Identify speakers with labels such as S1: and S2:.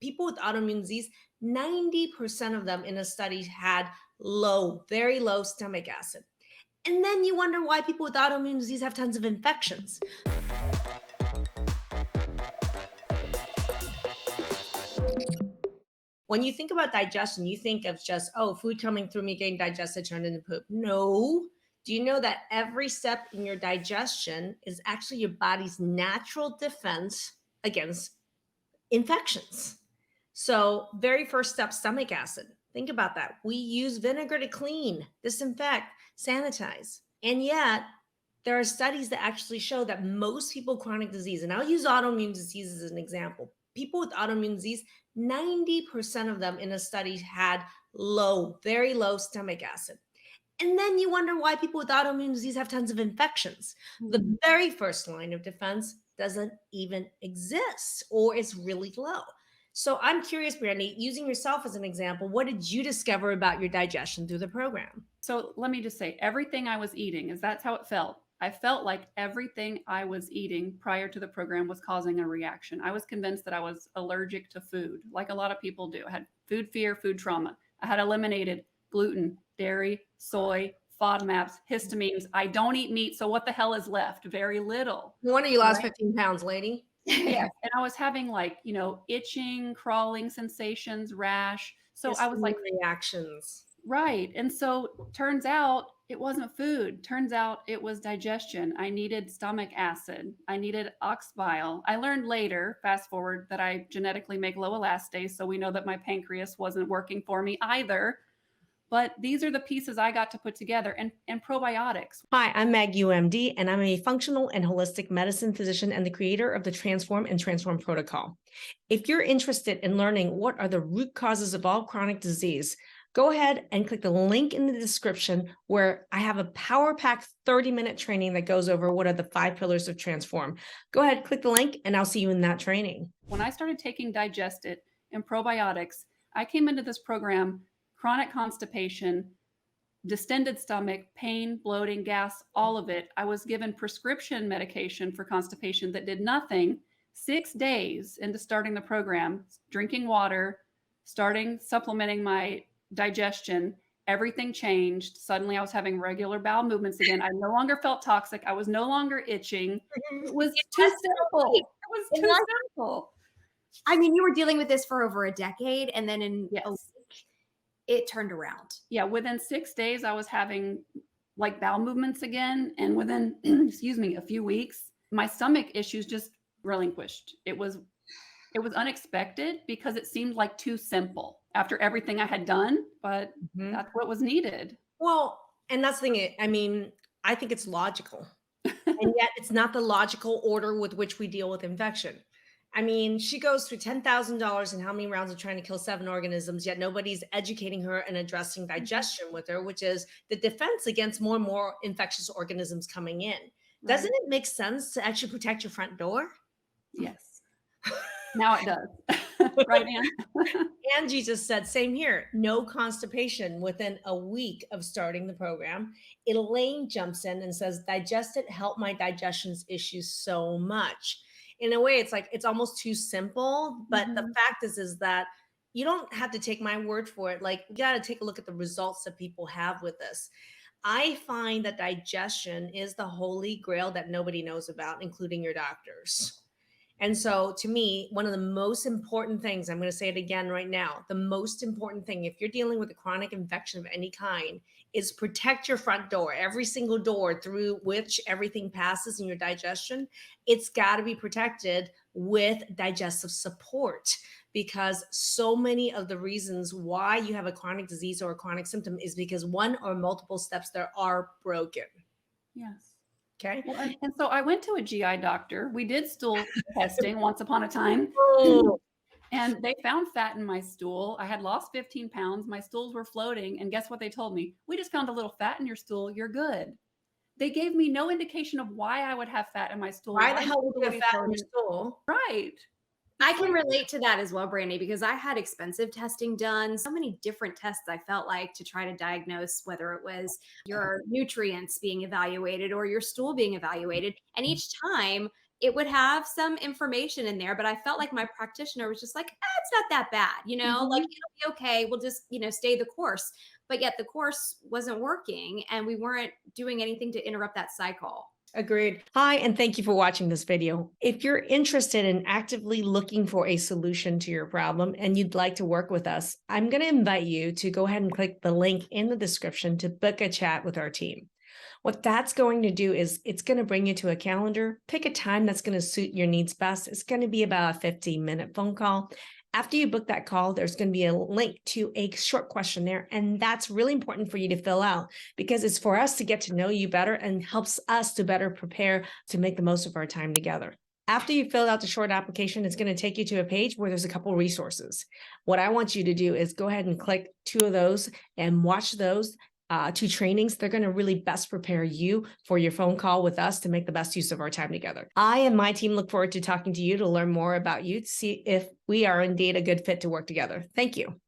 S1: People with autoimmune disease, 90% of them in a study had low, very low stomach acid. And then you wonder why people with autoimmune disease have tons of infections. When you think about digestion, you think of just, oh, food coming through me, getting digested, turned into poop. No. Do you know that every step in your digestion is actually your body's natural defense against infections? So, very first step, stomach acid. Think about that. We use vinegar to clean, disinfect, sanitize. And yet, there are studies that actually show that most people with chronic disease, and I'll use autoimmune disease as an example. People with autoimmune disease, 90% of them in a study had low, very low stomach acid. And then you wonder why people with autoimmune disease have tons of infections. The very first line of defense doesn't even exist or is really low. So I'm curious, Brandi, using yourself as an example, what did you discover about your digestion through the program?
S2: So let me just say, everything I was eating, that's how it felt. I felt like everything I was eating prior to the program was causing a reaction. I was convinced that I was allergic to food, like a lot of people do. I had food fear, food trauma. I had eliminated gluten, dairy, soy, FODMAPs, histamines. I don't eat meat, so what the hell is left? Very little.
S1: No wonder you lost
S2: Right?
S1: 15 pounds, lady.
S2: Yes. And I was having itching, crawling sensations, rash. So I was
S1: Histamine
S2: like,
S1: reactions.
S2: right. And so turns out it wasn't food. Turns out it was digestion. I needed stomach acid. I needed ox bile. I learned later, fast forward, that I genetically make low elastase. So we know that my pancreas wasn't working for me either. But these are the pieces I got to put together, and probiotics.
S1: Hi, I'm Maggie, UMD, and I'm a functional and holistic medicine physician and the creator of the Transform and Transform protocol. If you're interested in learning what are the root causes of all chronic disease, go ahead and click the link in the description where I have a power pack 30-minute training that goes over what are the 5 pillars of Transform. Go ahead, click the link, and I'll see you in that training.
S2: When I started taking Digest It and probiotics, I came into this program chronic constipation, distended stomach, pain, bloating, gas, all of it. I was given prescription medication for constipation that did nothing. 6 days into starting the program, drinking water, starting supplementing my digestion, everything changed. Suddenly I was having regular bowel movements again. I no longer felt toxic. I was no longer itching. It was too simple. It was too simple.
S3: I mean, you were dealing with this for over a decade, and then in a
S2: Yes.
S3: week, it turned around.
S2: Yeah, within 6 days, I was having like bowel movements again. And within, excuse me, a few weeks, my stomach issues just relinquished. It was unexpected because it seemed like too simple after everything I had done, but that's what was needed.
S1: Well, and that's the thing. I mean, I think it's logical. And yet it's not the logical order with which we deal with infection. I mean, she goes through $10,000 and how many rounds of trying to kill 7 organisms, yet nobody's educating her and addressing digestion with her, which is the defense against more and more infectious organisms coming in. Doesn't it make sense to actually protect your front door?
S2: Yes. Now it does. Right, Ann?
S1: Angie just said, same here, no constipation within a week of starting the program. Elaine jumps in and says, Digest It helped my digestion's issues so much. In a way, it's like, it's almost too simple, but the fact is that you don't have to take my word for it. Like, you got to take a look at the results that people have with this. I find that digestion is the holy grail that nobody knows about, including your doctors. And so to me, one of the most important things, I'm going to say it again right now, the most important thing, if you're dealing with a chronic infection of any kind, is protect your front door. Every single door through which everything passes in your digestion, it's got to be protected with digestive support, because so many of the reasons why you have a chronic disease or a chronic symptom is because one or multiple steps there are broken.
S2: Yes.
S1: Okay.
S2: Well, and so I went to a GI doctor. We did stool testing once upon a time. And they found fat in my stool. I had lost 15 pounds. My stools were floating. And guess what they told me? We just found a little fat in your stool. You're good. They gave me no indication of why I would have fat in my stool.
S1: Why the hell would you have fat in your stool?
S2: Right.
S3: I can relate to that as well, Brandi, because I had expensive testing done. So many different tests I felt like to try to diagnose whether it was your nutrients being evaluated or your stool being evaluated. And each time it would have some information in there, but I felt like my practitioner was just like, it's not that bad, like
S1: Mhm.
S3: it'll be okay. We'll just, stay the course. But yet the course wasn't working and we weren't doing anything to interrupt that cycle.
S1: Agreed. Hi, and thank you for watching this video. If you're interested in actively looking for a solution to your problem and you'd like to work with us, I'm going to invite you to go ahead and click the link in the description to book a chat with our team. What that's going to do is it's going to bring you to a calendar, pick a time that's going to suit your needs best. It's going to be about a 15-minute phone call. After you book that call, there's going to be a link to a short questionnaire, and that's really important for you to fill out because it's for us to get to know you better and helps us to better prepare to make the most of our time together. After you fill out the short application, it's going to take you to a page where there's a couple resources. What I want you to do is go ahead and click 2 of those and watch those 2 trainings. They're going to really best prepare you for your phone call with us to make the best use of our time together. I and my team look forward to talking to you to learn more about you, to see if we are indeed a good fit to work together. Thank you.